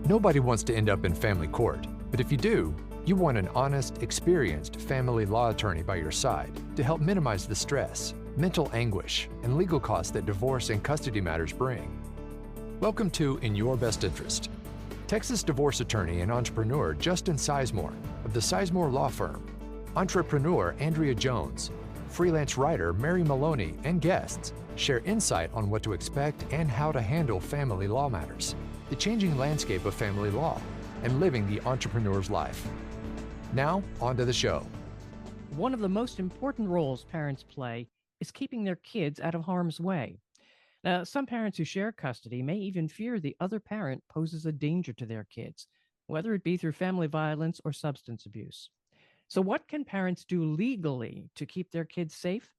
Nobody wants to end up in family court, but if you do, you want an honest, experienced family law attorney by your side to help minimize the stress, mental anguish, and legal costs that divorce and custody matters bring. Welcome to In Your Best Interest. Texas divorce attorney and entrepreneur Justin Sisemore of the Sisemore Law Firm, entrepreneur Andrea Jones, freelance writer Mary Maloney, and guests share insight on what to expect and how to handle family law matters, the changing landscape of family law, and living the entrepreneur's life. Now, on to the show. One of the most important roles parents play is keeping their kids out of harm's way. Now, some parents who share custody may even fear the other parent poses a danger to their kids, whether it be through family violence or substance abuse. So what can parents do legally to keep their kids safe?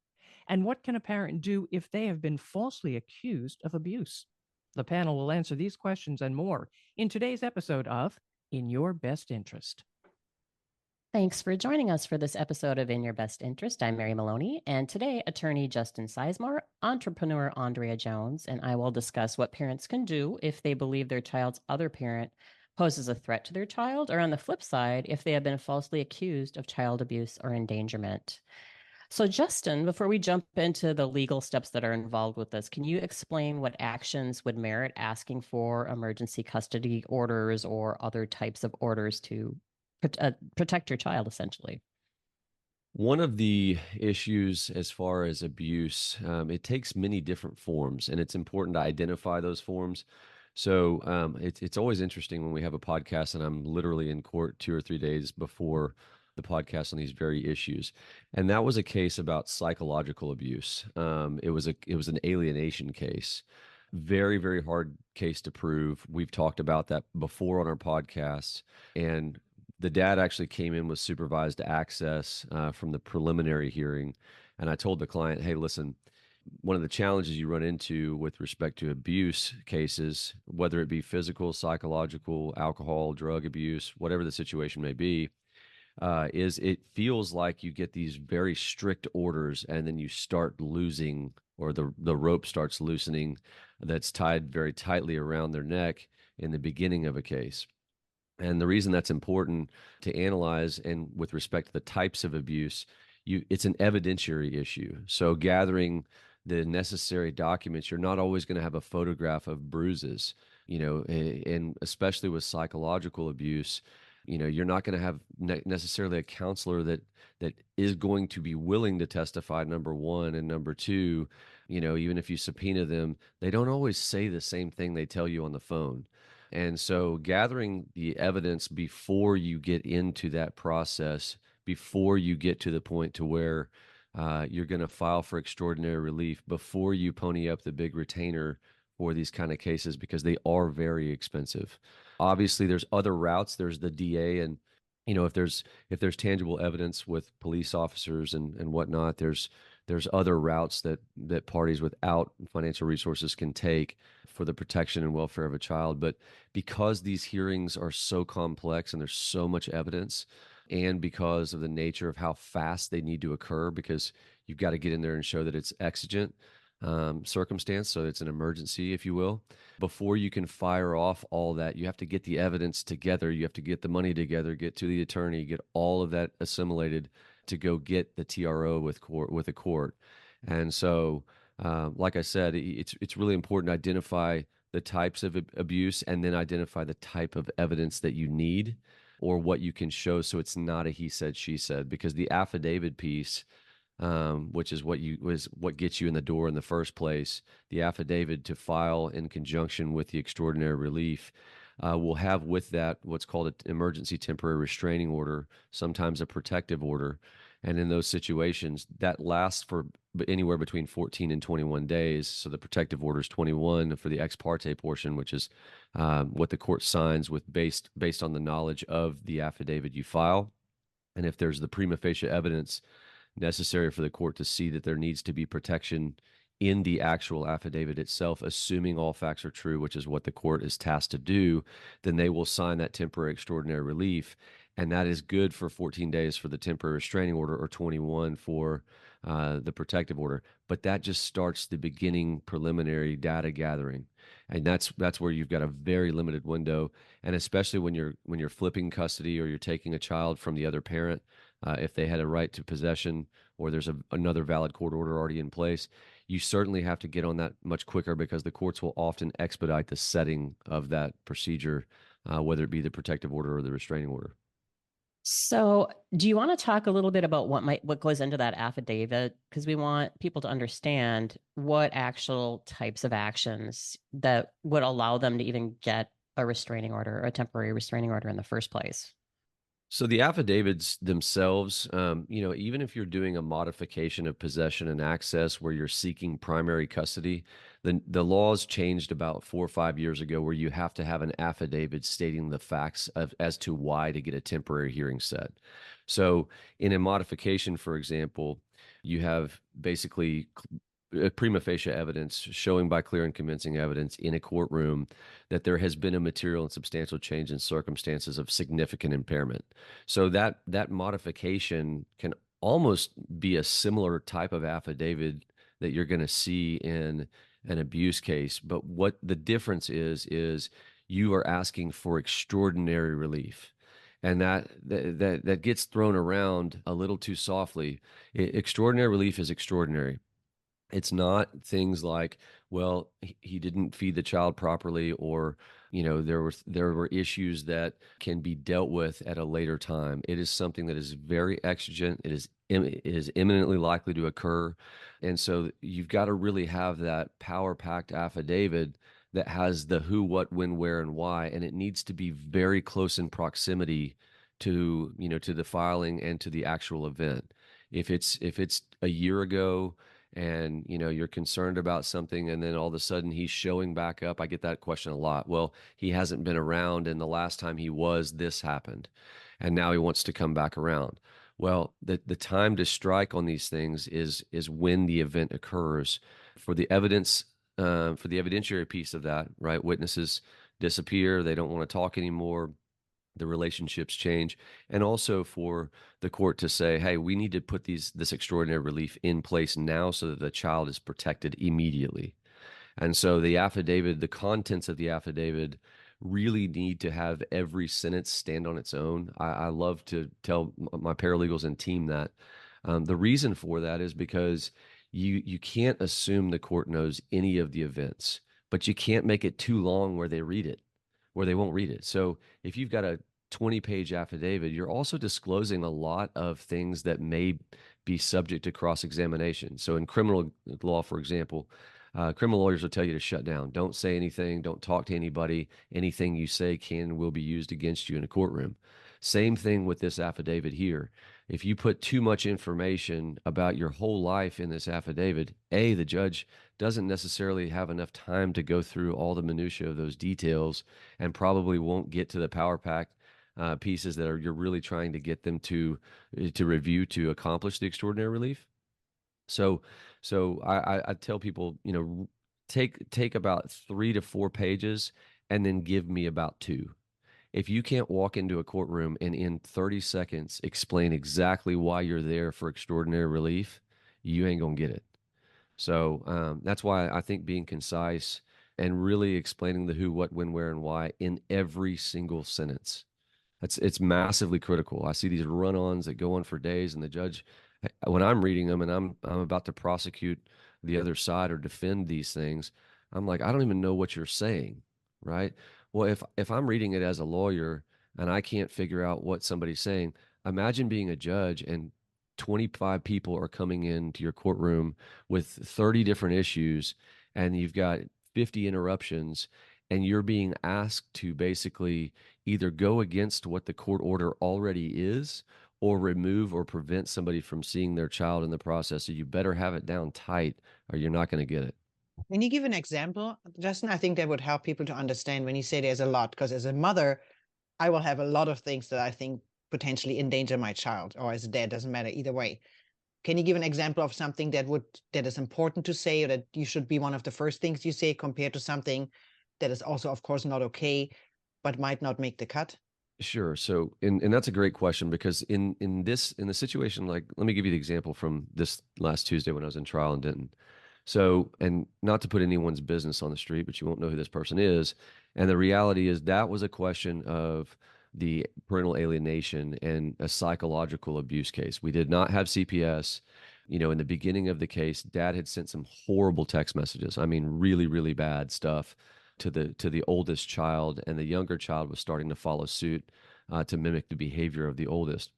And what can a parent do if they have been falsely accused of abuse? The panel will answer these questions and more in today's episode of In Your Best Interest. Thanks for joining us for this episode of In Your Best Interest. I'm Mary Maloney, and today attorney Justin Sisemore, entrepreneur Andrea Jones, and I will discuss what parents can do if they believe their child's other parent poses a threat to their child, or on the flip side, if they have been falsely accused of child abuse or endangerment. So Justin, before we jump into the legal steps that are involved with this, can you explain what actions would merit asking for emergency custody orders or other types of orders to protect your child, essentially? One of the issues as far as abuse, it takes many different forms, and it's important to identify those forms. So it's always interesting when we have a podcast and I'm literally in court 2 or 3 days before the podcast on these very issues. And that was a case about psychological abuse. It was an alienation case. Very, very hard case to prove. We've talked about that before on our podcasts. And the dad actually came in with supervised access from the preliminary hearing. And I told the client, hey, listen, one of the challenges you run into with respect to abuse cases, whether it be physical, psychological, alcohol, drug abuse, whatever the situation may be, is it feels like you get these very strict orders and then you start losing, or the rope starts loosening that's tied very tightly around their neck in the beginning of a case. And the reason that's important to analyze, and with respect to the types of abuse, it's an evidentiary issue. So gathering the necessary documents, you're not always going to have a photograph of bruises, and especially with psychological abuse, you're not going to have necessarily a counselor that is going to be willing to testify, number one, and number two, even if you subpoena them, they don't always say the same thing they tell you on the phone. And so gathering the evidence before you get into that process, before you get to the point to where you're going to file for extraordinary relief, before you pony up the big retainer for these kind of cases, because they are very expensive. Obviously, there's other routes. There's the DA, and if there's tangible evidence with police officers and whatnot, there's other routes that parties without financial resources can take for the protection and welfare of a child. But because these hearings are so complex and there's so much evidence, and because of the nature of how fast they need to occur, because you've got to get in there and show that it's exigent circumstance, so it's an emergency, if you will. Before you can fire off all that, you have to get the evidence together, you have to get the money together, get to the attorney, get all of that assimilated to go get the TRO with a court. And so, like I said, it's really important to identify the types of abuse and then identify the type of evidence that you need or what you can show, so it's not a he said, she said, because the affidavit piece, which is what gets you in the door in the first place, the affidavit to file in conjunction with the extraordinary relief, will have with that what's called an emergency temporary restraining order, sometimes a protective order. And in those situations, that lasts for anywhere between 14 and 21 days. So the protective order is 21 for the ex parte portion, which is what the court signs with based on the knowledge of the affidavit you file. And if there's the prima facie evidence necessary for the court to see that there needs to be protection in the actual affidavit itself, assuming all facts are true, which is what the court is tasked to do, then they will sign that temporary extraordinary relief. And that is good for 14 days for the temporary restraining order, or 21 for the protective order. But that just starts the beginning preliminary data gathering. And that's where you've got a very limited window. And especially when you're flipping custody or you're taking a child from the other parent, if they had a right to possession or there's another valid court order already in place, you certainly have to get on that much quicker because the courts will often expedite the setting of that procedure, whether it be the protective order or the restraining order. So, do you want to talk a little bit about what goes into that affidavit? Because we want people to understand what actual types of actions that would allow them to even get a restraining order or a temporary restraining order in the first place. So the affidavits themselves, even if you're doing a modification of possession and access where you're seeking primary custody, the laws changed about 4 or 5 years ago where you have to have an affidavit stating the facts as to why to get a temporary hearing set. So in a modification, for example, you have basically prima facie evidence showing by clear and convincing evidence in a courtroom that there has been a material and substantial change in circumstances of significant impairment. So that modification can almost be a similar type of affidavit that you're going to see in an abuse case. But what the difference is you are asking for extraordinary relief. And that gets thrown around a little too softly. Extraordinary relief is extraordinary. It's not things like, well, he didn't feed the child properly, or there were issues that can be dealt with at a later time. It is something that is very exigent. It is imminently likely to occur, and so you've got to really have that power-packed affidavit that has the who, what, when, where, and why, and it needs to be very close in proximity to the filing and to the actual event. If it's a year ago and you're concerned about something and then all of a sudden he's showing back up, I get that question a lot. Well, he hasn't been around and the last time he was, this happened, and now he wants to come back around. Well, the time to strike on these things is when the event occurs. For the evidence, for the evidentiary piece of that, right, witnesses disappear, they don't want to talk anymore, the relationships change, and also for the court to say, hey, we need to put this extraordinary relief in place now so that the child is protected immediately. And so the affidavit, the contents of the affidavit really need to have every sentence stand on its own. I love to tell my paralegals and team that. The reason for that is because you can't assume the court knows any of the events, but you can't make it too long where they won't read it. So if you've got a 20-page affidavit, you're also disclosing a lot of things that may be subject to cross-examination. So in criminal law, for example, criminal lawyers will tell you to shut down. Don't say anything. Don't talk to anybody. Anything you say can and will be used against you in a courtroom. Same thing with this affidavit here. If you put too much information about your whole life in this affidavit, the judge doesn't necessarily have enough time to go through all the minutia of those details and probably won't get to the power pack pieces that you're really trying to get them to review to accomplish the extraordinary relief. So I tell people, take about 3 to 4 pages and then give me about 2. If you can't walk into a courtroom and in 30 seconds explain exactly why you're there for extraordinary relief, you ain't gonna get it. So that's why I think being concise and really explaining the who, what, when, where, and why in every single sentence. It's massively critical. I see these run-ons that go on for days, and the judge, when I'm reading them and I'm about to prosecute the other side or defend these things, I'm like, I don't even know what you're saying, right? Well, if I'm reading it as a lawyer and I can't figure out what somebody's saying, imagine being a judge and 25 people are coming into your courtroom with 30 different issues, and you've got 50 interruptions, and you're being asked to basically either go against what the court order already is or remove or prevent somebody from seeing their child in the process. So you better have it down tight or you're not going to get it. Can you give an example, Justin? I think that would help people to understand when you say there's a lot, because as a mother, I will have a lot of things that I think potentially endanger my child, or as a dad, doesn't matter either way. Can you give an example of something that is important to say, or that you should be one of the first things you say compared to something that is also, of course, not okay, but might not make the cut? Sure. So, and that's a great question, because in the situation, like, let me give you the example from this last Tuesday when I was in trial in Denton. So, and not to put anyone's business on the street, but you won't know who this person is. And the reality is that was a question of the parental alienation and a psychological abuse case. We did not have CPS. In the beginning of the case, dad had sent some horrible text messages. I mean, really, really bad stuff to the oldest child, and the younger child was starting to follow suit to mimic the behavior of the oldest.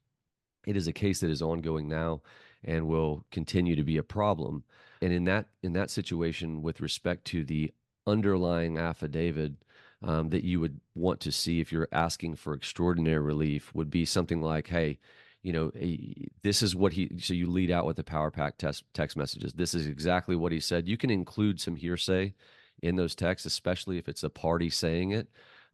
It is a case that is ongoing now and will continue to be a problem. And in that situation, with respect to the underlying affidavit, that you would want to see if you're asking for extraordinary relief would be something like, hey, this is what he. So you lead out with the power pack text messages. This is exactly what he said. You can include some hearsay in those texts, especially if it's a party saying it,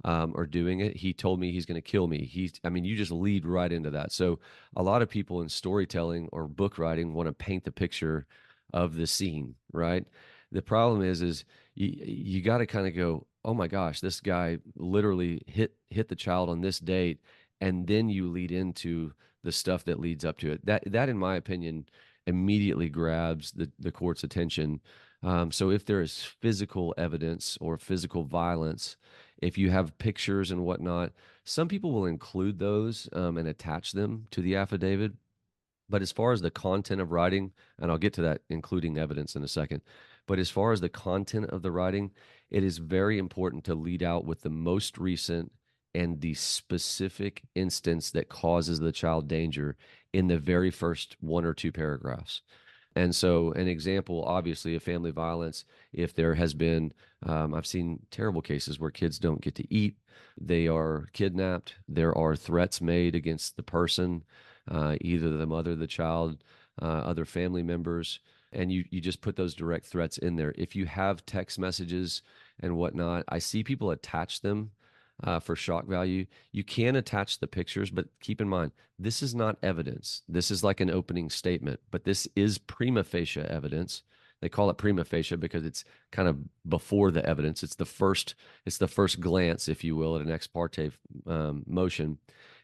or doing it. He told me he's going to kill me. I mean, you just lead right into that. So a lot of people in storytelling or book writing want to paint the picture of the scene, right? The problem is you got to kind of go, oh my gosh, this guy literally hit the child on this date, and then you lead into the stuff that leads up to it. That in my opinion immediately grabs the court's attention. So if there is physical evidence or physical violence, if you have pictures and whatnot, some people will include those and attach them to the affidavit. But as far as the content of writing, and I'll get to that, including evidence in a second, but as far as the content of the writing, it is very important to lead out with the most recent and the specific instance that causes the child danger in the very first one or two paragraphs. And so, an example, obviously, of family violence, if there has been, I've seen terrible cases where kids don't get to eat, they are kidnapped, there are threats made against the person, either the mother, the child, other family members, and you just put those direct threats in there. If you have text messages and whatnot, I see people attach them for shock value. You can attach the pictures, but keep in mind, this is not evidence. This is like an opening statement, but this is prima facie evidence. They call it prima facie because it's kind of before the evidence. It's the first glance, if you will, at an ex parte motion.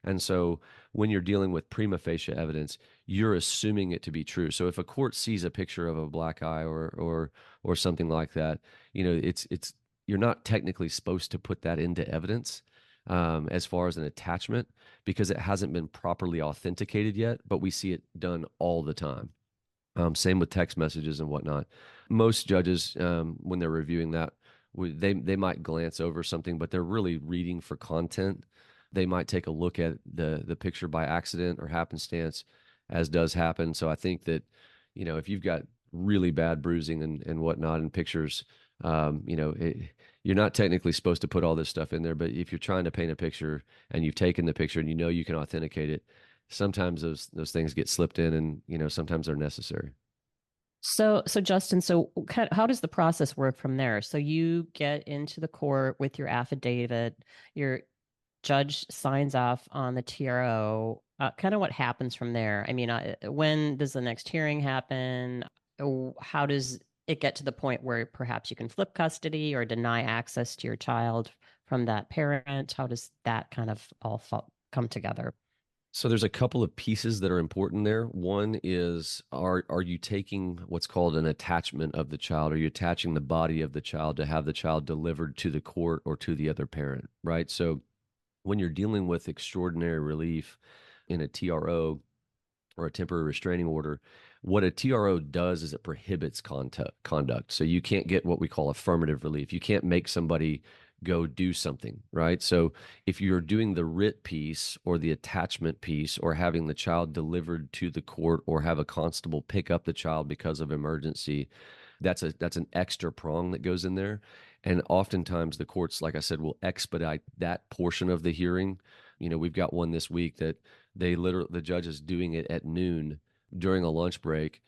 And so when you're dealing with prima facie evidence, you're assuming it to be true. So if a court sees a picture of a black eye or something like that, it's you're not technically supposed to put that into evidence as far as an attachment because it hasn't been properly authenticated yet, but we see it done all the time. Same with text messages and whatnot. Most judges, when they're reviewing that, they might glance over something, but they're really reading for content. They might take a look at the picture by accident or happenstance, as does happen. So I think that, if you've got really bad bruising and whatnot in pictures, you're not technically supposed to put all this stuff in there. But if you're trying to paint a picture and you've taken the picture and you can authenticate it, sometimes those things get slipped in, and sometimes they're necessary. So Justin, how does the process work from there? So you get into the court with your affidavit, your judge signs off on the TRO. Kind of what happens from there? I mean, when does the next hearing happen? How does it get to the point where perhaps you can flip custody or deny access to your child from that parent? How does that kind of all come together? So there's a couple of pieces that are important there. One is, are you taking what's called an attachment of the child? Are you attaching the body of the child to have the child delivered to the court or to the other parent, right? So when you're dealing with extraordinary relief in a TRO or a temporary restraining order, what a TRO does is it prohibits conduct. So you can't get what we call affirmative relief. You can't make somebody go do something, right? So if you're doing the writ piece or the attachment piece or having the child delivered to the court or have a constable pick up the child because of emergency, that's an extra prong that goes in there. And oftentimes the courts, like I said, will expedite that portion of the hearing. We've got one this week that the judge is doing it at noon during a lunch break,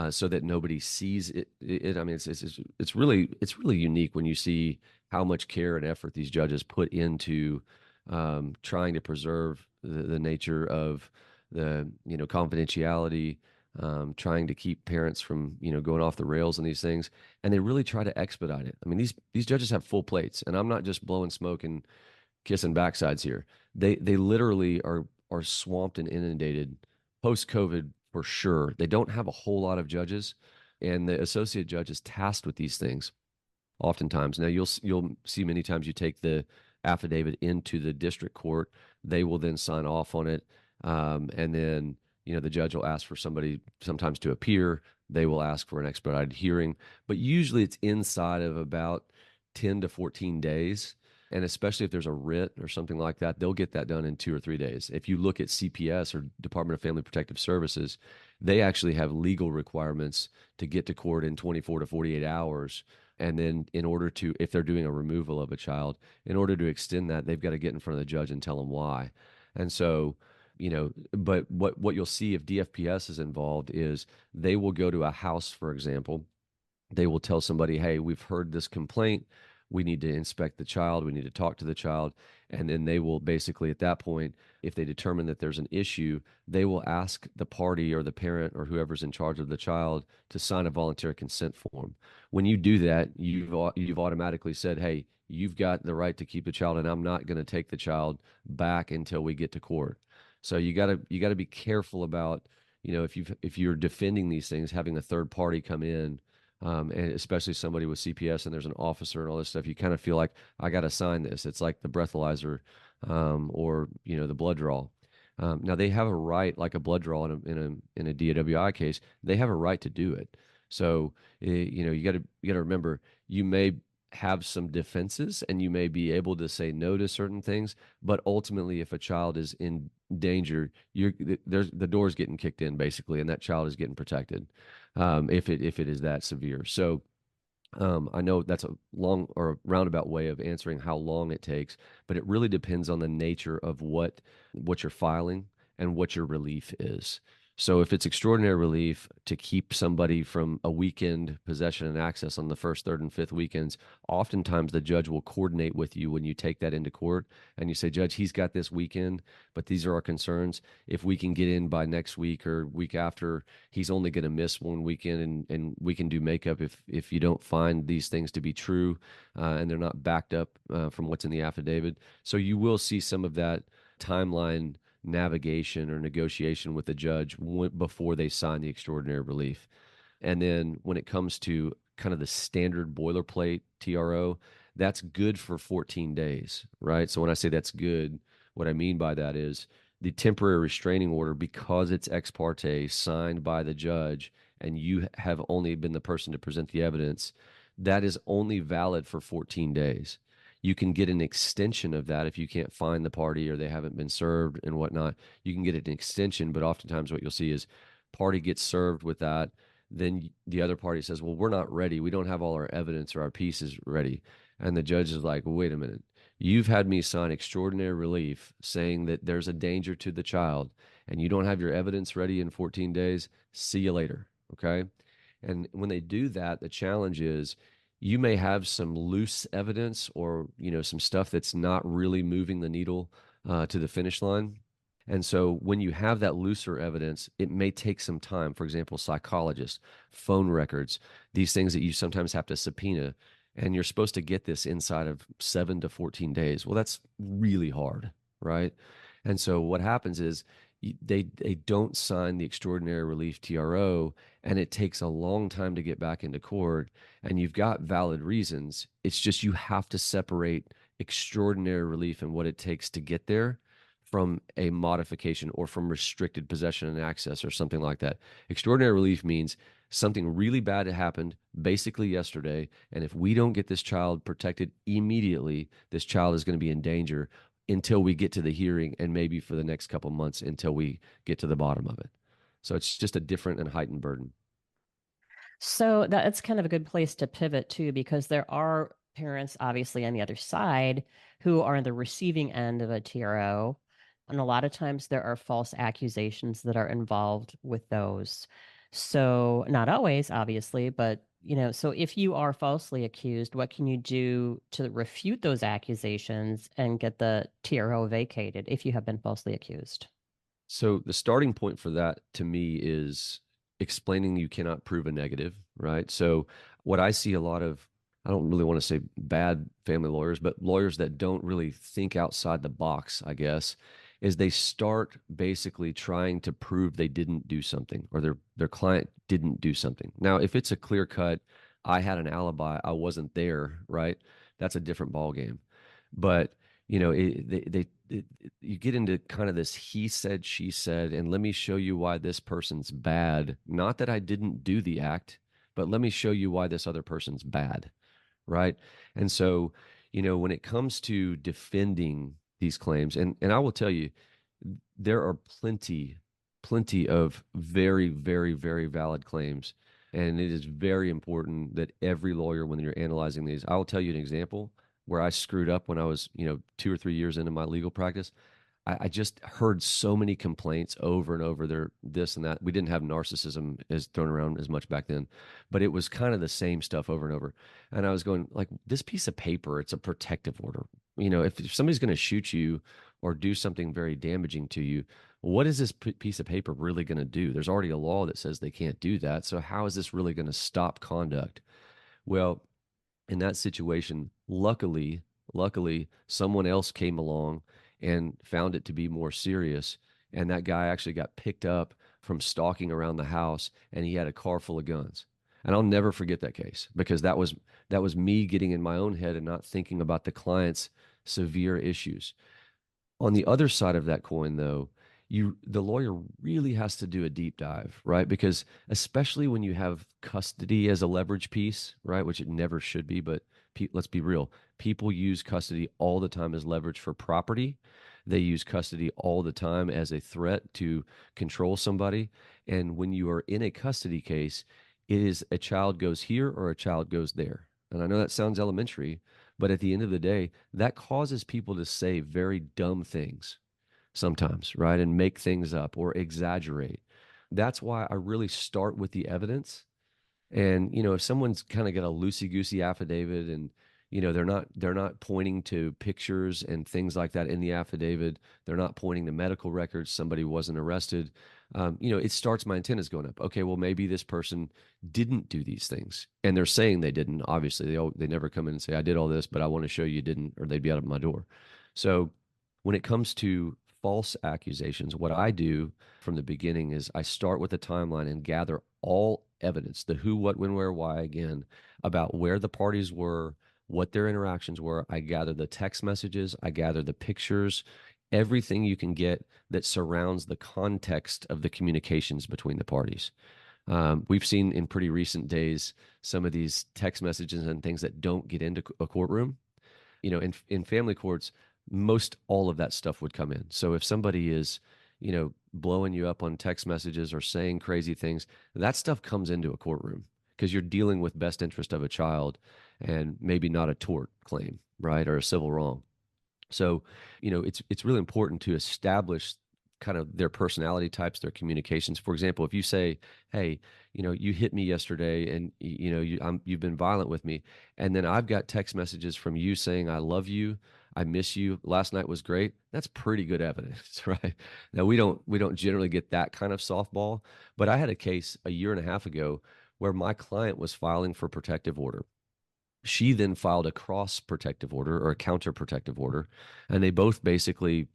so that nobody sees it. I mean, it's really unique when you see how much care and effort these judges put into trying to preserve the nature of the confidentiality, trying to keep parents from going off the rails and these things, and they really try to expedite it. I mean, these judges have full plates, and I'm not just blowing smoke and kissing backsides here. They literally are swamped and inundated post COVID for sure. They don't have a whole lot of judges. And the associate judge is tasked with these things oftentimes. Now you'll see many times you take the affidavit into the district court, they will then sign off on it, and then the judge will ask for somebody sometimes to appear. They will ask for an expedited hearing, but usually it's inside of about 10 to 14 days. And especially if there's a writ or something like that, they'll get that done in 2 or 3 days. If you look at CPS or Department of Family Protective Services, they actually have legal requirements to get to court in 24 to 48 hours. And then in order to, if they're doing a removal of a child, in order to extend that, they've got to get in front of the judge and tell them why. And so, but what you'll see if DFPS is involved is they will go to a house, for example. They will tell somebody, hey, we've heard this complaint. We need to inspect the child. We need to talk to the child. And then they will basically, at that point, if they determine that there's an issue, they will ask the party or the parent or whoever's in charge of the child to sign a voluntary consent form. When you do that, you've automatically said, hey, you've got the right to keep the child, and I'm not going to take the child back until we get to court. So you got to be careful about, if you're defending these things, having a third party come in, and especially somebody with CPS and there's an officer and all this stuff, you kind of feel like I got to sign this. It's like the breathalyzer, or the blood draw. Now they have a right, like a blood draw in a DWI case, they have a right to do it. So you got to remember, you may have some defenses and you may be able to say no to certain things, but ultimately, if a child is in danger, the door's getting kicked in basically, and that child is getting protected, if it is that severe. So I know that's a long or roundabout way of answering how long it takes, but it really depends on the nature of what you're filing and what your relief is. So if it's extraordinary relief to keep somebody from a weekend possession and access on the first, third, and fifth weekends, oftentimes the judge will coordinate with you when you take that into court and you say, Judge, he's got this weekend, but these are our concerns. If we can get in by next week or week after, he's only going to miss one weekend, and we can do makeup if you don't find these things to be true, and they're not backed up from what's in the affidavit. So you will see some of that timeline navigation or negotiation with the judge before they sign the extraordinary relief. And then when it comes to kind of the standard boilerplate TRO, that's good for 14 days, right? So when I say that's good, what I mean by that is the temporary restraining order, because it's ex parte signed by the judge and you have only been the person to present the evidence, that is only valid for 14 days. You can get an extension of that if you can't find the party or they haven't been served and whatnot. You can get an extension, but oftentimes what you'll see is party gets served with that. Then the other party says, well, we're not ready. We don't have all our evidence or our pieces ready. And the judge is like, well, wait a minute. You've had me sign extraordinary relief saying that there's a danger to the child, and you don't have your evidence ready in 14 days. See you later. Okay. And when they do that, the challenge is, you may have some loose evidence or some stuff that's not really moving the needle to the finish line. And so when you have that looser evidence, it may take some time. For example, psychologists, phone records, these things that you sometimes have to subpoena, and you're supposed to get this inside of 7 to 14 days. Well, that's really hard, right? And so what happens is they don't sign the extraordinary relief TRO, and it takes a long time to get back into court, and you've got valid reasons. It's just you have to separate extraordinary relief and what it takes to get there from a modification or from restricted possession and access or something like that. Extraordinary relief means something really bad happened basically yesterday, and if we don't get this child protected immediately, this child is going to be in danger until we get to the hearing, and maybe for the next couple months until we get to the bottom of it. So it's just a different and heightened burden. So that's kind of a good place to pivot to, because there are parents obviously on the other side who are in the receiving end of a TRO. And a lot of times there are false accusations that are involved with those. So not always, obviously, but so if you are falsely accused, what can you do to refute those accusations and get the TRO vacated if you have been falsely accused? So the starting point for that to me is explaining you cannot prove a negative, right? So what I see a lot of, I don't really want to say bad family lawyers, but lawyers that don't really think outside the box, I guess, is they start basically trying to prove they didn't do something or their client didn't do something. Now, if it's a clear cut, I had an alibi, I wasn't there, right? That's a different ballgame. But you get into kind of this he said, she said, and let me show you why this person's bad. Not that I didn't do the act, but let me show you why this other person's bad, right? And so, when it comes to defending these claims, and I will tell you, there are plenty of very, very, very valid claims. And it is very important that every lawyer, when you're analyzing these, I will tell you an example where I screwed up when I was, 2 or 3 years into my legal practice. I just heard so many complaints over and over there, this and that. We didn't have narcissism as thrown around as much back then, but it was kind of the same stuff over and over. And I was going like, this piece of paper, it's a protective order. If somebody's going to shoot you or do something very damaging to you, what is this piece of paper really going to do? There's already a law that says they can't do that. So how is this really going to stop conduct? Well, in that situation, luckily, someone else came along and found it to be more serious. And that guy actually got picked up from stalking around the house, and he had a car full of guns. And I'll never forget that case because that was me getting in my own head and not thinking about the client's severe issues. On the other side of that coin, though, the lawyer really has to do a deep dive, right? Because especially when you have custody as a leverage piece, right, which it never should be, but let's be real, people use custody all the time as leverage for property. They use custody all the time as a threat to control somebody. And when you are in a custody case, it is a child goes here or a child goes there. And I know that sounds elementary, but at the end of the day, that causes people to say very dumb things sometimes, right? And make things up or exaggerate. That's why I really start with the evidence. And, if someone's kind of got a loosey-goosey affidavit and, they're not pointing to pictures and things like that in the affidavit, they're not pointing to medical records, somebody wasn't arrested, it starts my antennas going up. Okay, well, maybe this person didn't do these things. And they're saying they didn't. Obviously, they never come in and say, I did all this, but I want to show you didn't, or they'd be out of my door. So when it comes to false accusations, what I do from the beginning is I start with a timeline and gather all evidence, the who, what, when, where, why, again, about where the parties were, what their interactions were. I gather the text messages, I gather the pictures, everything you can get that surrounds the context of the communications between the parties. We've seen in pretty recent days some of these text messages and things that don't get into a courtroom. In family courts, most all of that stuff would come in. So if somebody is, blowing you up on text messages or saying crazy things, that stuff comes into a courtroom because you're dealing with best interest of a child and maybe not a tort claim, right? Or a civil wrong. So, it's really important to establish kind of their personality types, their communications. For example, if you say, "Hey, you hit me yesterday, and you've been violent with me," and then I've got text messages from you saying, "I love you, I miss you, last night was great," that's pretty good evidence, right? Now we don't generally get that kind of softball, but I had a case a year and a half ago where my client was filing for protective order. She then filed a cross protective order or a counter protective order, and they both basically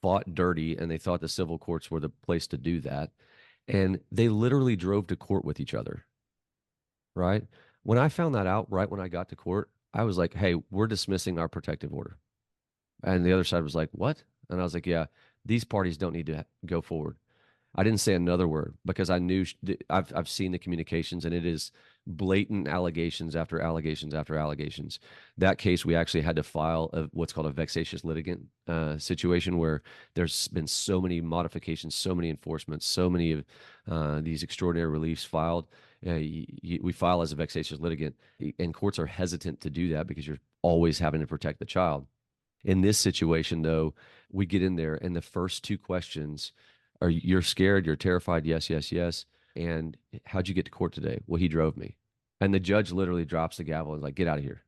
fought dirty, and they thought the civil courts were the place to do that. And they literally drove to court with each other, right? When I found that out, right when I got to court, I was like, hey, we're dismissing our protective order. And the other side was like, what? And I was like, yeah, these parties don't need to go forward. I didn't say another word because I knew I've seen the communications, and it is blatant allegations after allegations after allegations. That case, we actually had to file what's called a vexatious litigant situation where there's been so many modifications, so many enforcements, so many of these extraordinary reliefs filed. We file as a vexatious litigant, and courts are hesitant to do that because you're always having to protect the child. In this situation, though, we get in there, and the first two questions are, you're scared, you're terrified, yes, yes, yes. And how'd you get to court today? Well, he drove me. And the judge literally drops the gavel and is like, get out of here.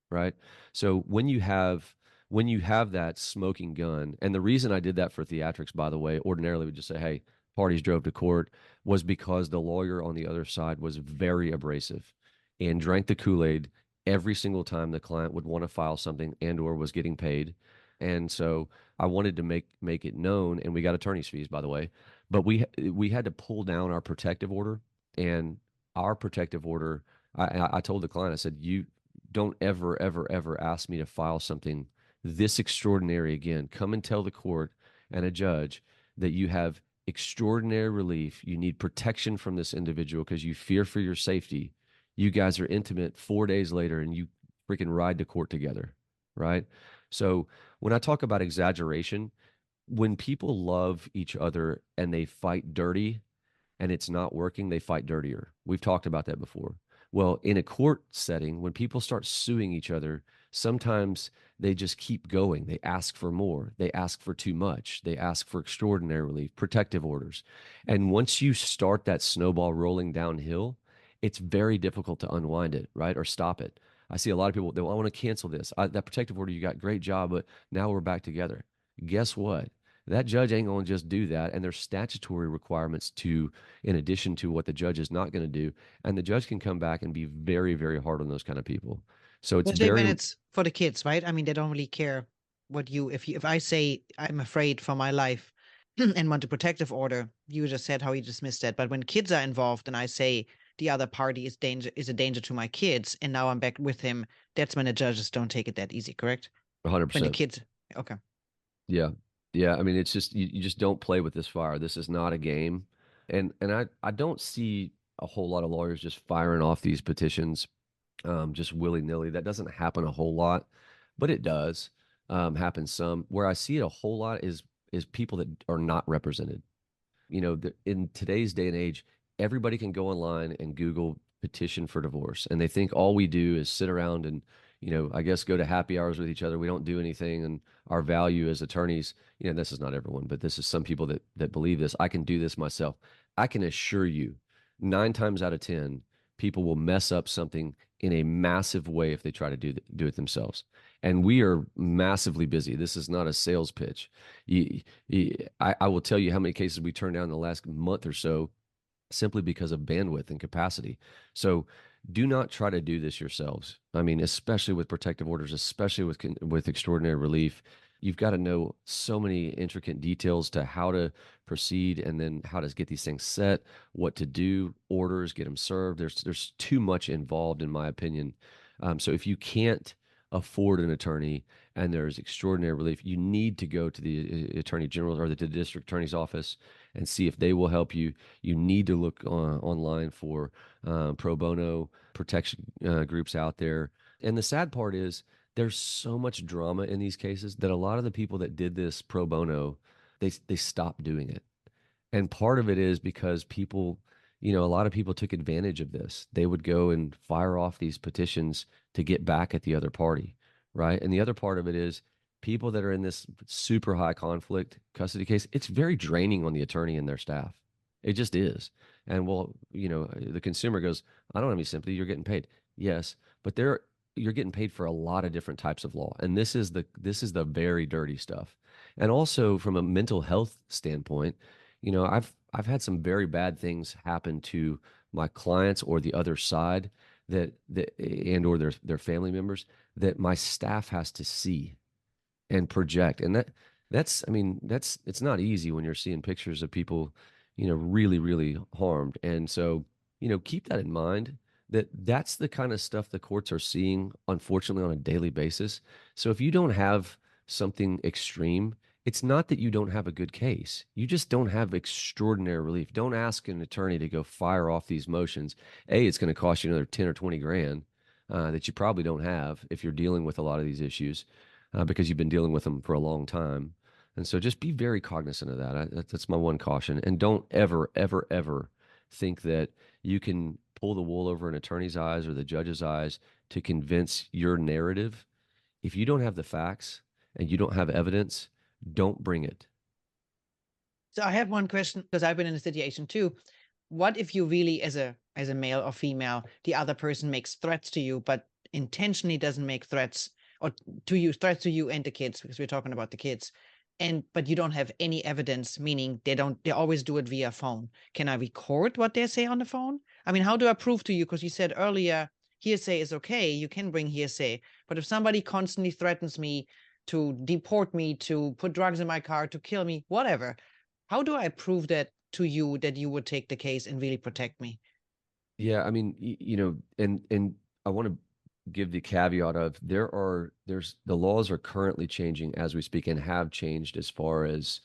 Right? So when you have that smoking gun, and the reason I did that for theatrics, by the way, ordinarily we just say, hey, parties drove to court, was because the lawyer on the other side was very abrasive and drank the Kool-Aid every single time the client would want to file something and or was getting paid. And so I wanted to make it known, and we got attorney's fees, by the way, but we had to pull down our protective order. And our protective order, I told the client, I said, you don't ever, ever, ever ask me to file something this extraordinary again. Come and tell the court and a judge that you have extraordinary relief. You need protection from this individual because you fear for your safety. You guys are intimate 4 days later and you freaking ride to court together, right? So when I talk about exaggeration, when people love each other and they fight dirty and it's not working, they fight dirtier. We've talked about that before. Well, in a court setting, when people start suing each other, sometimes they just keep going. They ask for more. They ask for too much. They ask for extraordinary relief, protective orders. And once you start that snowball rolling downhill, it's very difficult to unwind it, right? Or stop it. I see a lot of people, I want to cancel this. That protective order, you got great job, but now we're back together. Guess what? That judge ain't going to just do that. And there's statutory requirements to, in addition to what the judge is not going to do. And the judge can come back and be very, very hard on those kind of people. So it's Especially when very, it's for the kids, right? I mean, they don't really care what if I say I'm afraid for my life and want a protective order, you just said how you dismissed that. But when kids are involved and I say the other party is a danger to my kids, and now I'm back with him, that's when the judges don't take it that easy, correct? When the 100%. kids, okay. Yeah. Yeah. I mean, it's just, you just don't play with this fire. This is not a game. And I don't see a whole lot of lawyers just firing off these petitions just willy-nilly. That doesn't happen a whole lot, but it does happen some. Where I see it a whole lot is people that are not represented. In today's day and age, everybody can go online and Google petition for divorce, and they think all we do is sit around and, I guess go to happy hours with each other. We don't do anything, and our value as attorneys, this is not everyone, but this is some people that believe this. I can do this myself. I can assure you, 9 times out of 10, people will mess up something in a massive way if they try to do it themselves. And we are massively busy. This is not a sales pitch. I will tell you how many cases we turned down in the last month or so simply because of bandwidth and capacity. So do not try to do this yourselves. I mean, especially with protective orders, especially with extraordinary relief. You've got to know so many intricate details to how to proceed and then how to get these things set, what to do, orders, get them served. There's too much involved, in my opinion. So if you can't afford an attorney and there's extraordinary relief, you need to go to the attorney general or the district attorney's office and see if they will help you. You need to look online for pro bono protection groups out there. And the sad part is there's so much drama in these cases that a lot of the people that did this pro bono, they stopped doing it. And part of it is because people, a lot of people took advantage of this. They would go and fire off these petitions to get back at the other party, right? And the other part of it is people that are in this super high conflict custody case, it's very draining on the attorney and their staff. It just is. And the consumer goes, I don't have any sympathy. You're getting paid. Yes, but you're getting paid for a lot of different types of law. And this is the very dirty stuff. And also from a mental health standpoint, I've had some very bad things happen to my clients or the other side that and or their family members that my staff has to see and project. And it's not easy when you're seeing pictures of people, really, really harmed. And so, keep that in mind, that's the kind of stuff the courts are seeing, unfortunately, on a daily basis. So if you don't have something extreme, it's not that you don't have a good case. You just don't have extraordinary relief. Don't ask an attorney to go fire off these motions. It's going to cost you another 10 or 20 grand that you probably don't have if you're dealing with a lot of these issues because you've been dealing with them for a long time. And so just be very cognizant of that. That's my one caution. And don't ever, ever, ever think that you can pull the wool over an attorney's eyes or the judge's eyes to convince your narrative. If you don't have the facts and you don't have evidence, don't bring it. So I have one question because I've been in a situation too. What if you really, as a male or female, the other person makes threats to you, but intentionally doesn't make threats threats to you and the kids, because we're talking about the kids, but you don't have any evidence, meaning they always do it via phone. Can I record what they say on the phone? I mean, how do I prove to you? Because you said earlier, hearsay is okay. You can bring hearsay. But if somebody constantly threatens me, to deport me, to put drugs in my car, to kill me, whatever. How do I prove that to you that you would take the case and really protect me? Yeah, I mean, and I want to give the caveat of there's the laws are currently changing as we speak and have changed as far as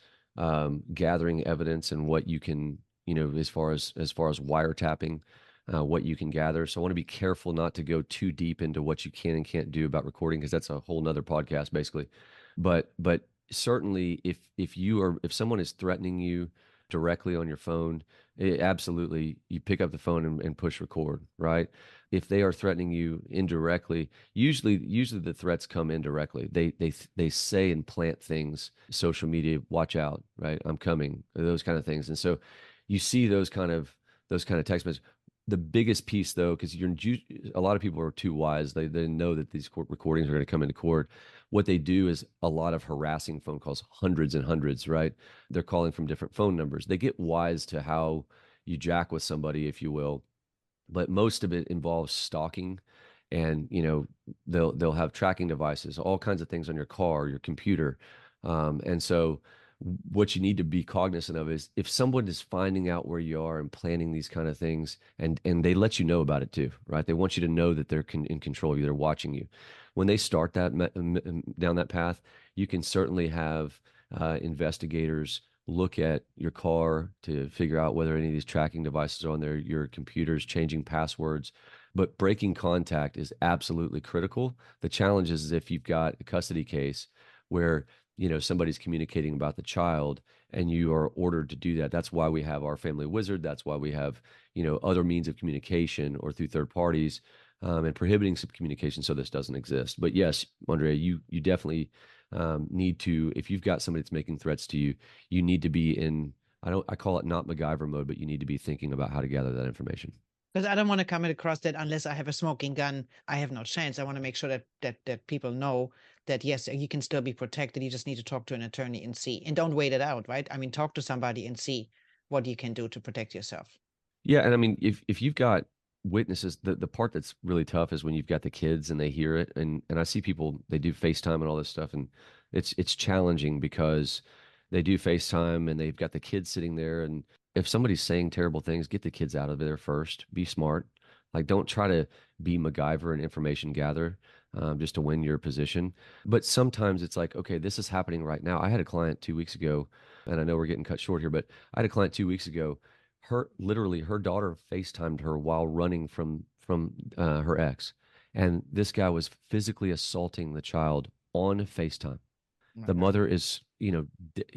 gathering evidence and what you can, as far as wiretapping, what you can gather. So I want to be careful not to go too deep into what you can and can't do about recording because that's a whole nother podcast basically. But certainly if someone is threatening you directly on your phone, absolutely, you pick up the phone and push record, right? If they are threatening you indirectly, usually the threats come indirectly. They say and plant things, social media, watch out, right? I'm coming, those kind of things. And so you see those kind of text messages. The biggest piece, though, because a lot of people are too wise. They know that these court recordings are going to come into court. What they do is a lot of harassing phone calls, hundreds and hundreds, right? They're calling from different phone numbers. They get wise to how you jack with somebody, if you will, but most of it involves stalking, and they'll have tracking devices, all kinds of things on your car, your computer, and so what you need to be cognizant of is if someone is finding out where you are and planning these kind of things, and they let you know about it too, right? They want you to know that they're in control of you, they're watching you. When they start down that path, you can certainly have investigators look at your car to figure out whether any of these tracking devices are on there, your computers, changing passwords. But breaking contact is absolutely critical. The challenge is if you've got a custody case where somebody's communicating about the child and you are ordered to do that. That's why we have our family wizard. That's why we have other means of communication or through third parties, and prohibiting some communication so this doesn't exist. But yes, Andrea, you definitely need to, if you've got somebody that's making threats to you, you need to be in, I call it not MacGyver mode, but you need to be thinking about how to gather that information. Because I don't want to come across that unless I have a smoking gun, I have no chance. I want to make sure that people know that yes, you can still be protected. You just need to talk to an attorney and see, and don't wait it out, right? I mean, talk to somebody and see what you can do to protect yourself. Yeah, and I mean, if you've got witnesses, the part that's really tough is when you've got the kids and they hear it, and I see people, they do FaceTime and all this stuff, and it's challenging because they do FaceTime and they've got the kids sitting there, and if somebody's saying terrible things, get the kids out of there first. Be smart. Like, don't try to be MacGyver and information gather just to win your position. But sometimes it's like, okay, this is happening right now. I had a client 2 weeks ago, and I know we're getting cut short here, but I had a client 2 weeks ago. Her daughter FaceTimed her while running from her ex, and this guy was physically assaulting the child on FaceTime. Oh my The God. mother is,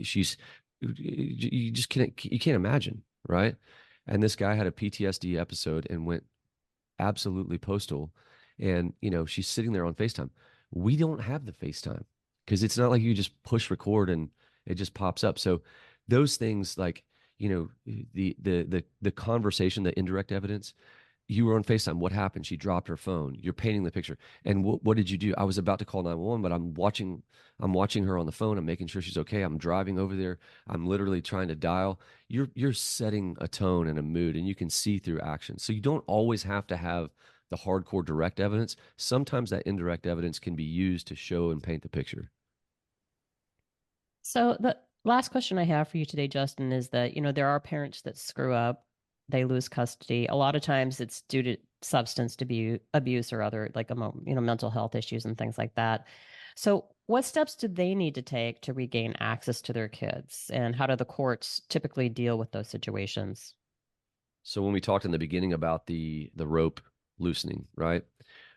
she's, you just can't imagine, right? And this guy had a PTSD episode and went absolutely postal. And, she's sitting there on FaceTime. We don't have the FaceTime because it's not like you just push record and it just pops up. So those things like, the conversation, the indirect evidence, you were on FaceTime. What happened? She dropped her phone. You're painting the picture. And what did you do? I was about to call 911, but I'm watching her on the phone. I'm making sure she's okay. I'm driving over there. I'm literally trying to dial. You're setting a tone and a mood, and you can see through action. So you don't always have to have the hardcore direct evidence. Sometimes that indirect evidence can be used to show and paint the picture. So the last question I have for you today, Justin, is that, there are parents that screw up, they lose custody. A lot of times it's due to substance abuse or other like, mental health issues and things like that. So what steps do they need to take to regain access to their kids? And how do the courts typically deal with those situations? So when we talked in the beginning about the rope loosening, right,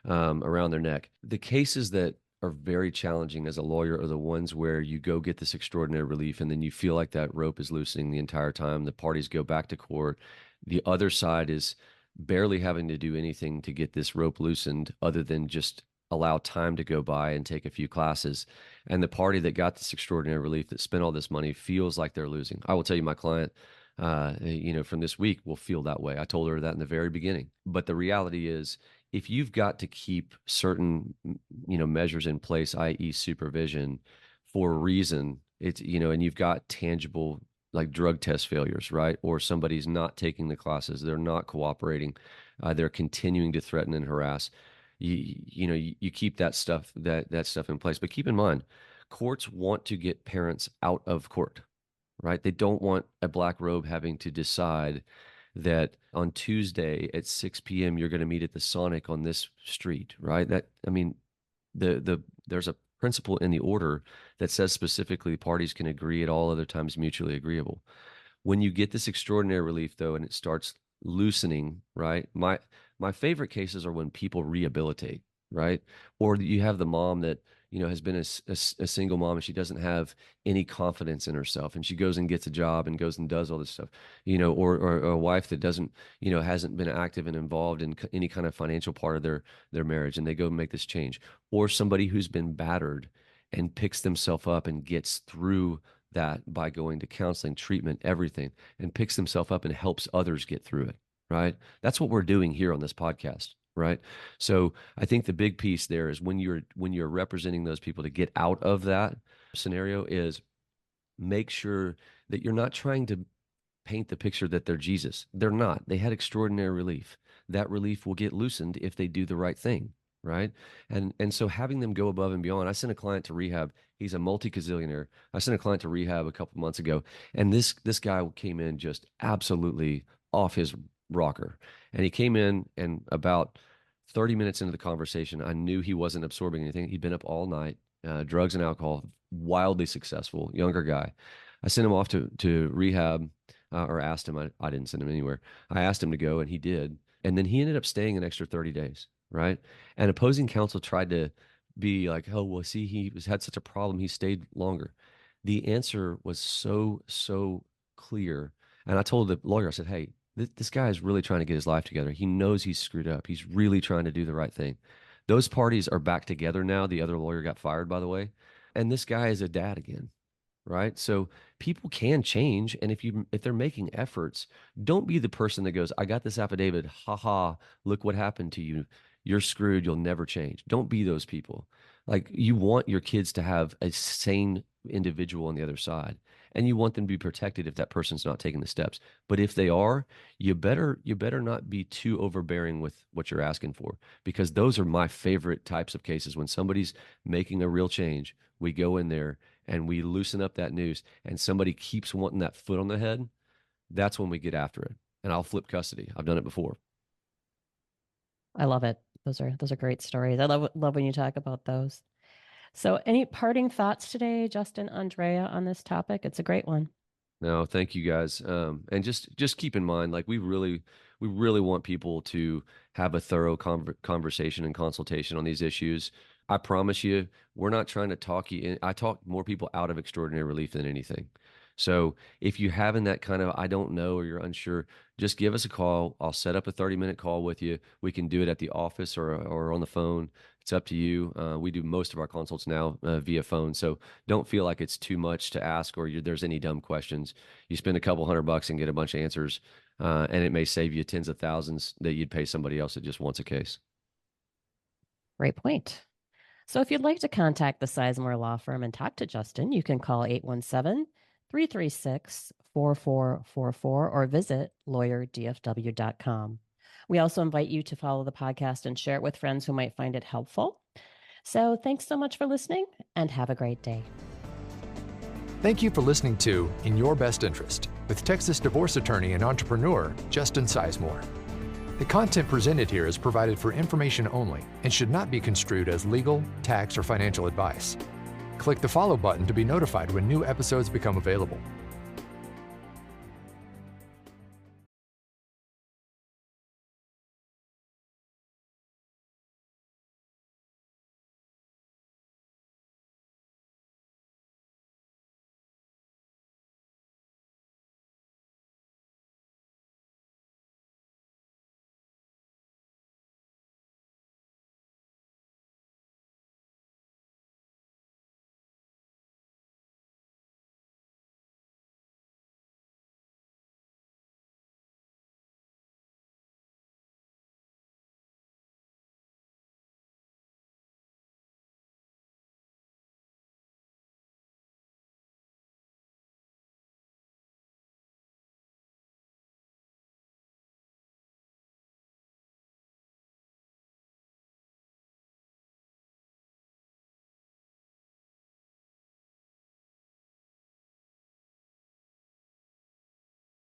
around their neck, the cases that are very challenging as a lawyer are the ones where you go get this extraordinary relief and then you feel like that rope is loosening the entire time. The parties go back to court. The other side is barely having to do anything to get this rope loosened other than just allow time to go by and take a few classes. And the party that got this extraordinary relief, that spent all this money, feels like they're losing. I will tell you, my client, from this week will feel that way. I told her that in the very beginning. But the reality is, if you've got to keep certain, measures in place, i.e. supervision, for a reason, and you've got tangible like drug test failures, right? Or somebody's not taking the classes, they're not cooperating, they're continuing to threaten and harass. you keep that stuff in place. But keep in mind, courts want to get parents out of court, right? They don't want a black robe having to decide that on Tuesday at 6 p.m. you're going to meet at the Sonic on this street, right? There's a principle in the order that says specifically parties can agree at all other times mutually agreeable. When you get this extraordinary relief, though, and it starts loosening, right? My favorite cases are when people rehabilitate, right? Or you have the mom that has been a single mom and she doesn't have any confidence in herself, and she goes and gets a job and goes and does all this stuff, or a wife that doesn't, hasn't been active and involved in any kind of financial part of their marriage, and they go and make this change, or somebody who's been battered and picks themselves up and gets through that by going to counseling, treatment, everything, and picks themselves up and helps others get through it, right? That's what we're doing here on this podcast, right? So I think the big piece there is when you're representing those people to get out of that scenario is make sure that you're not trying to paint the picture that they're Jesus. They're not. They had extraordinary relief. That relief will get loosened if they do the right thing, right? And so having them go above and beyond. I sent a client to rehab. He's a multi-gazillionaire. I sent a client to rehab a couple months ago, and this guy came in just absolutely off his rocker. And he came in, and about 30 minutes into the conversation, I knew he wasn't absorbing anything. He'd been up all night, drugs and alcohol, wildly successful, younger guy. I sent him off to rehab, or asked him. I didn't send him anywhere. I asked him to go, and he did. And then he ended up staying an extra 30 days, right? And opposing counsel tried to be like, oh, well, see, had such a problem, he stayed longer. The answer was so clear. And I told the lawyer, I said, hey, this guy is really trying to get his life together. He knows he's screwed up. He's really trying to do the right thing. Those parties are back together now. The other lawyer got fired, by the way. And this guy is a dad again, right? So people can change. And if they're making efforts, don't be the person that goes, I got this affidavit. Ha ha, look what happened to you. You're screwed. You'll never change. Don't be those people. Like, you want your kids to have a sane individual on the other side, and you want them to be protected if that person's not taking the steps. But if they are, you better not be too overbearing with what you're asking for, because those are my favorite types of cases. When somebody's making a real change, we go in there and we loosen up that noose, and somebody keeps wanting that foot on the head. That's when we get after it, and I'll flip custody. I've done it before. I love it. Those are great stories. I love when you talk about those. So any parting thoughts today, Justin, Andrea, on this topic? It's a great one. No, thank you guys. And just keep in mind, like, we really want people to have a thorough conversation and consultation on these issues. I promise you, we're not trying to talk you in. I talk more people out of extraordinary relief than anything. So if you're having that kind of, I don't know, or you're unsure, just give us a call. I'll set up a 30-minute call with you. We can do it at the office or on the phone. It's up to you. We do most of our consults now via phone. So don't feel like it's too much to ask, or there's any dumb questions. You spend a couple $100 and get a bunch of answers, and it may save you tens of thousands that you'd pay somebody else that just wants a case. Great point. So if you'd like to contact the Sisemore Law Firm and talk to Justin, you can call 817-336-4444 or visit lawyerdfw.com. We also invite you to follow the podcast and share it with friends who might find it helpful. So thanks so much for listening, and have a great day. Thank you for listening to In Your Best Interest with Texas divorce attorney and entrepreneur Justin Sisemore. The content presented here is provided for information only and should not be construed as legal, tax, or financial advice. Click the follow button to be notified when new episodes become available.